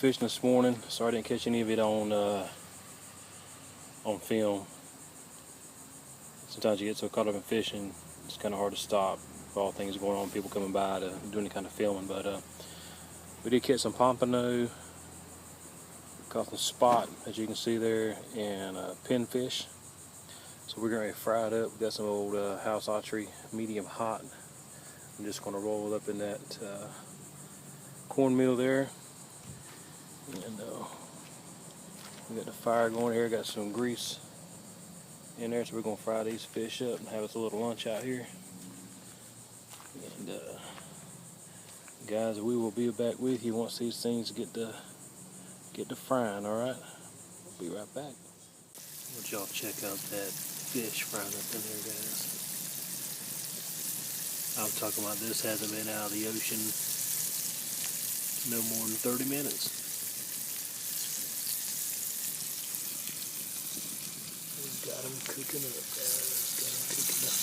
fishing this morning. Sorry I didn't catch any of it on film. Sometimes you get so caught up in fishing, it's kind of hard to stop with all things going on, people coming by to do any kind of filming. But we did catch some pompano, caught some spot, as you can see there, and pinfish. So we're going to fry it up. We got some old house archery, medium hot. I'm just going to roll it up in that cornmeal there. And we got the fire going here, got some grease in there, so we're going to fry these fish up and have us a little lunch out here. And guys, we will be back with you once these things get to frying. All right, we'll be right back. I want y'all check out that fish frying up in there, guys. I'm talking about this hasn't been out of the ocean no more than 30 minutes. We've got them cooking up, guys. Got them cooking up.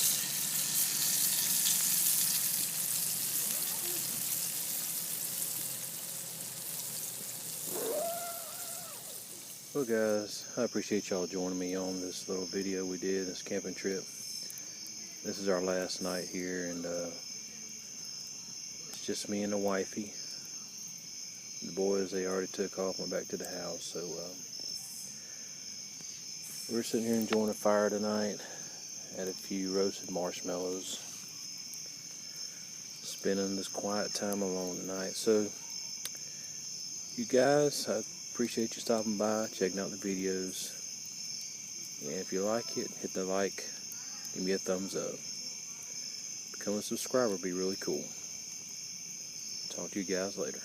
Well, guys, I appreciate y'all joining me on this little video we did, this camping trip. This is our last night here, and it's just me and the wifey. The boys, they already took off, went back to the house, so we're sitting here enjoying a fire tonight. Had a few roasted marshmallows, spending this quiet time alone tonight. So, you guys, I appreciate you stopping by, checking out the videos. And if you like it, hit the like, give me a thumbs up. Become a subscriber would be really cool. Talk to you guys later.